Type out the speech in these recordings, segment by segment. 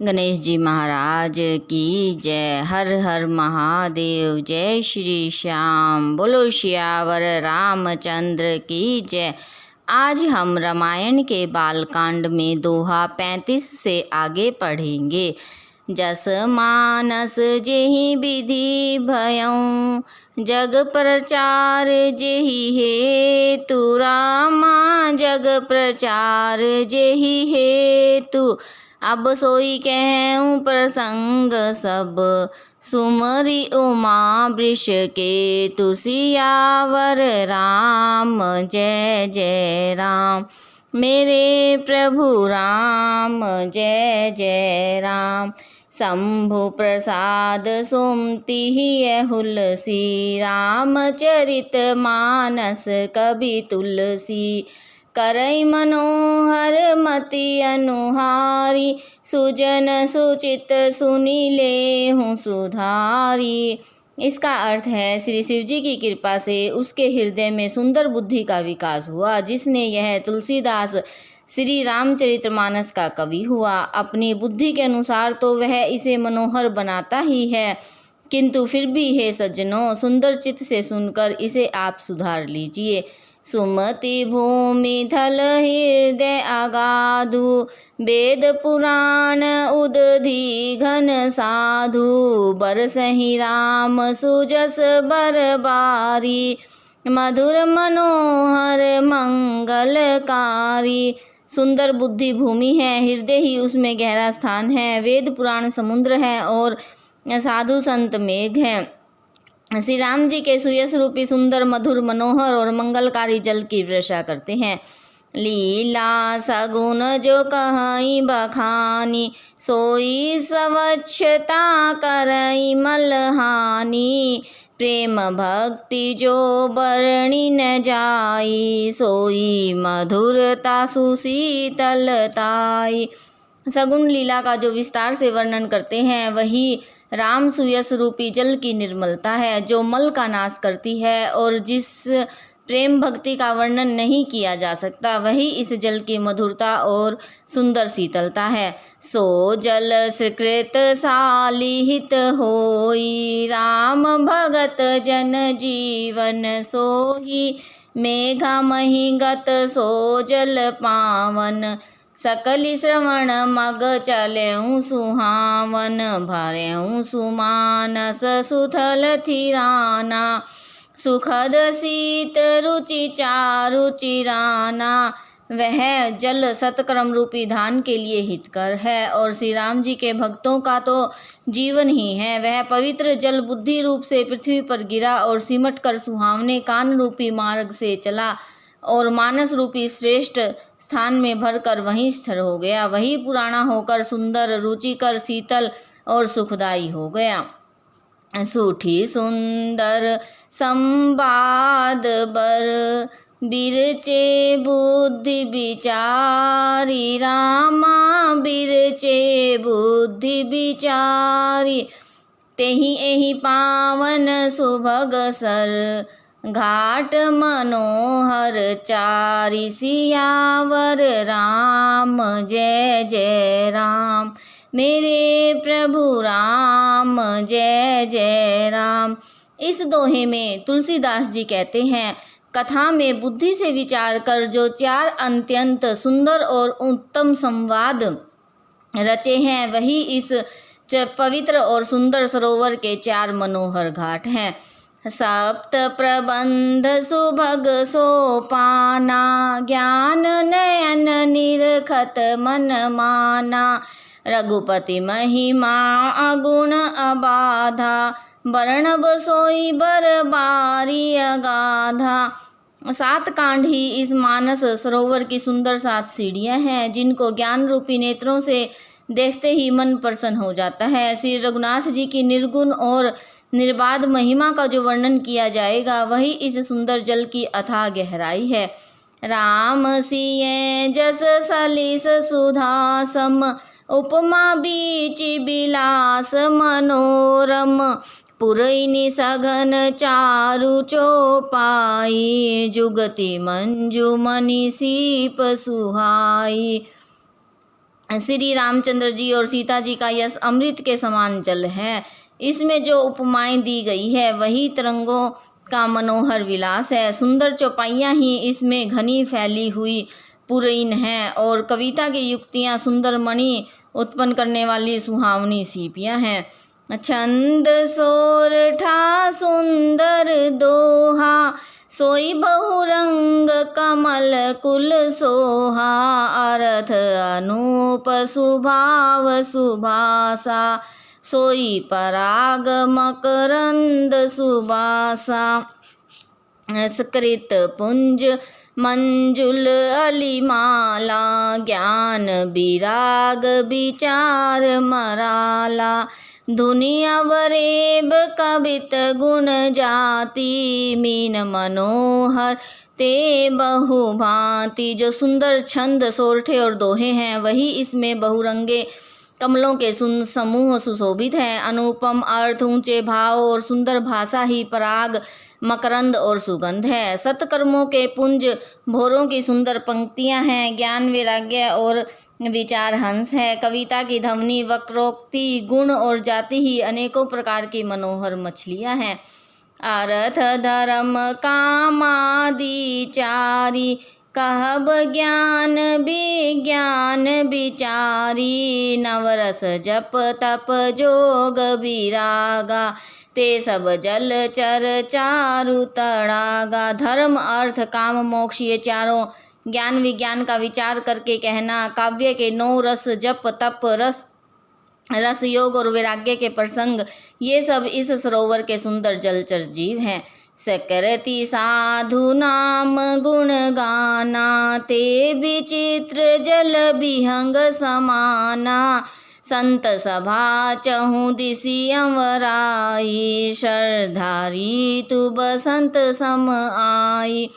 गणेश जी महाराज की जय। हर हर महादेव। जय श्री श्याम। बोलो सियावर रामचंद्र की जय। आज हम रामायण के बालकांड में दोहा 35 से आगे पढ़ेंगे। जस मानस जेहि विधि भयऊँ, जग प्रचार जेहि हेतु। रामा जग प्रचार जेहि हेतु। अब सोई कहूँ प्रसंग सब, सुमरि उमा वृष केतु। सियावर राम जय जय राम। मेरे प्रभु राम जय जय राम। शंभु प्रसाद सुमति हुलसी, रामचरित मानस कवि तुलसी। करई मनोहर मति अनुहारी, सुजन सुचित सुनी लेहूँ सुधारी। इसका अर्थ है, श्री शिव जी की कृपा से उसके हृदय में सुंदर बुद्धि का विकास हुआ, जिसने यह तुलसीदास श्री रामचरितमानस का कवि हुआ। अपनी बुद्धि के अनुसार तो वह इसे मनोहर बनाता ही है, किंतु फिर भी हे सज्जनों, सुंदर चित्त से सुनकर इसे आप सुधार लीजिए। सुमति भूमि थल हृदय अगाधु, वेद पुराण उदधि घन साधु। बरसहि राम सुजस बरबारी, मधुर मनोहर मंगलकारी। सुंदर बुद्धि भूमि है, हृदय ही उसमें गहरा स्थान है। वेद पुराण समुद्र है और साधु संत मेघ है। श्री राम जी के सुयश रूपी सुंदर मधुर मनोहर और मंगलकारी जल की वर्षा करते हैं। लीला सगुन जो कहीं बखानी, सोई स्वच्छता करई मलहानी। प्रेम भक्ति जो बरणी न जाई, सोई मधुरता सुशीतलताई। सगुन लीला का जो विस्तार से वर्णन करते हैं, वही राम सुयस रूपी जल की निर्मलता है, जो मल का नाश करती है। और जिस प्रेम भक्ति का वर्णन नहीं किया जा सकता, वही इस जल की मधुरता और सुंदर शीतलता है। सो जल सुकृत सालिहित होई, राम भगत जन जीवन सोही। मेघा महिगत सो जल पावन, सकलि श्रवण मग चलेऊँ सुहावन। भरेऊँ सुमानस सुथल थिराना, सुखद शीत रुचि चारु चिराना। वह जल सतकर्म रूपी धान के लिए हितकर है और श्री राम जी के भक्तों का तो जीवन ही है। वह पवित्र जल बुद्धि रूप से पृथ्वी पर गिरा और सिमट कर सुहावने कान रूपी मार्ग से चला और मानस रूपी श्रेष्ठ स्थान में भरकर वहीं स्थिर हो गया। वही पुराना होकर सुंदर, रुचिकर, शीतल और सुखदायी हो गया। सूठी सुंदर संवाद बर, बिरचे बुद्धि विचारी। रामा बिरचे बुद्धि विचारी, तेहि एहि पावन सुभग सर। घाट मनोहर चारि, सियावर राम जय जय राम। मेरे प्रभु राम जय जय राम। इस दोहे में तुलसीदास जी कहते हैं, कथा में बुद्धि से विचार कर जो 4 अत्यंत सुंदर और उत्तम संवाद रचे हैं, वही इस पवित्र और सुंदर सरोवर के 4 मनोहर घाट हैं। सप्त प्रबंध सुभग सोपाना, ज्ञान नयन निरखत मन माना। रघुपति महिमा अगुण अबाधा, वर्णव सोई बरबारी अगाधा। 7 कांड ही इस मानस सरोवर की सुंदर 7 सीढ़ियाँ हैं, जिनको ज्ञान रूपी नेत्रों से देखते ही मन प्रसन्न हो जाता है। श्री रघुनाथ जी की निर्गुण और निर्बाध महिमा का जो वर्णन किया जाएगा, वही इस सुंदर जल की अथाह गहराई है। राम सिय जस सलिस सुधा सम, उपमा बीच बिलास मनोरम। पुरैनी सघन चारु चौपाई, जुगति मंजु मनि सीप सुहाई। श्री रामचंद्र जी और सीता जी का यश अमृत के समान जल है। इसमें जो उपमाएं दी गई है वही तरंगों का मनोहर विलास है। सुंदर चौपाइयाँ ही इसमें घनी फैली हुई पुरैन हैं और कविता की युक्तियाँ सुंदर मणि उत्पन्न करने वाली सुहावनी सीपियाँ हैं। छंद सोरठा सुंदर दोहा, सोई बहुरंग कमल कुल सोहा, अर्थ अनूप सुभाव सुभासा, सोई पराग मकरंद सुबासा। स्कृत पुंज मंजुल अलिमाला, ज्ञान विराग विचार मराला, धुनि अवरेब कवित गुण जाति, मीन मनोहर ते बहुभांति। जो सुंदर छंद सोरठे और दोहे हैं वही इसमें बहुरंगे कमलों के समूह सुशोभित हैं। अनुपम अर्थ, ऊंचे भाव और सुंदर भाषा ही पराग, मकरंद और सुगंध है। सत्कर्मों के पुंज भोरों की सुंदर पंक्तियां हैं। ज्ञान वैराग्य और विचार हंस है। कविता की ध्वनि, वक्रोक्ति, गुण और जाति ही अनेकों प्रकार की मनोहर मछलियां हैं। अर्थ धर्म कामादि चारि, कहब ज्ञान विज्ञान विचारी, नवरस जप तप जोग विरागा, ते सब जल चर चारु तड़ागा। धर्म अर्थ काम मोक्ष ये चारों ज्ञान विज्ञान का विचार करके कहना, काव्य के 9 रस, जप तप रस योग और वैराग्य के प्रसंग, ये सब इस सरोवर के सुंदर जलचर जीव हैं। सकरति साधु नाम गुण गाना, ते विचित्र जल विहंग समाना, संत सभा चहु दिशि अमराई, शरधारी तु बसंत सम आई।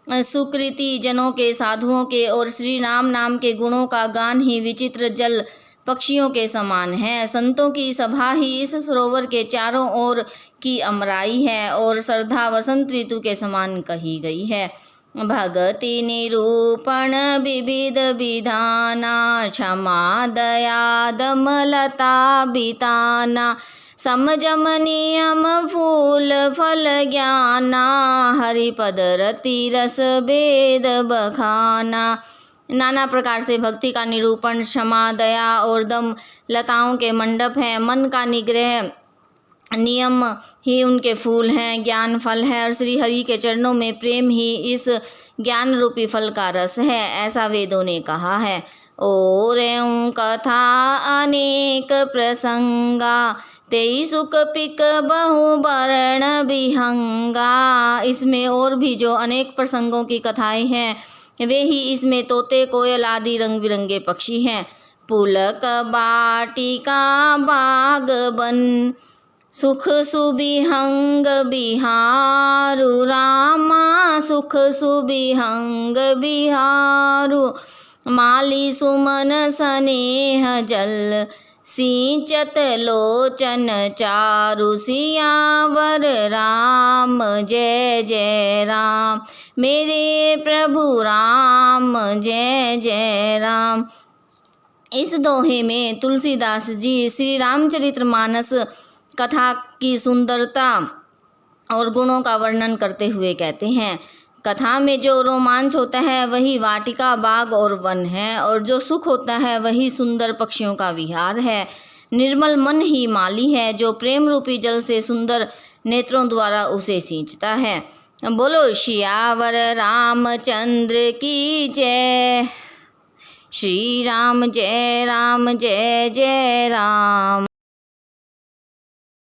सुकृति जनों के, साधुओं के और श्री राम नाम के गुणों का गान ही विचित्र जल पक्षियों के समान है। संतों की सभा ही इस सरोवर के चारों ओर की अमराई है और श्रद्धा वसंत ऋतु के समान कही गई है। भगति निरूपण विविध विधाना, क्षमा दया दमलता बिताना, समजम नियम फूल फल ज्ञाना, हरिपद रति रस वेद बखाना। नाना प्रकार से भक्ति का निरूपण, क्षमा दया और दम लताओं के मंडप हैं। मन का निग्रह नियम ही उनके फूल हैं, ज्ञान फल है और श्री हरि के चरणों में प्रेम ही इस ज्ञान रूपी फल का रस है, ऐसा वेदों ने कहा है। और कथा अनेक प्रसंगा, तेई सुख पिक बहु वर्ण विहंगा। इसमें और भी जो अनेक प्रसंगों की कथाएं हैं वे ही इसमें तोते, कोयल आदि रंग बिरंगे पक्षी हैं। पुलक बाटिका बाग बन, सुख सुबिहंग बिहारु, रामा सुख सुबिहंग बिहारु, माली सुमन स्नेह जल, सिंचत लोचन चारु, सियावर राम जय जय राम, मेरे प्रभु राम जय जय राम। इस दोहे में तुलसीदास जी श्री रामचरितमानस कथा की सुंदरता और गुणों का वर्णन करते हुए कहते हैं, कथा में जो रोमांच होता है वही वाटिका, बाग और वन है, और जो सुख होता है वही सुंदर पक्षियों का विहार है। निर्मल मन ही माली है जो प्रेम रूपी जल से सुंदर नेत्रों द्वारा उसे सींचता है। बोलो सियावर रामचंद्र की जय। श्री राम जय जय राम।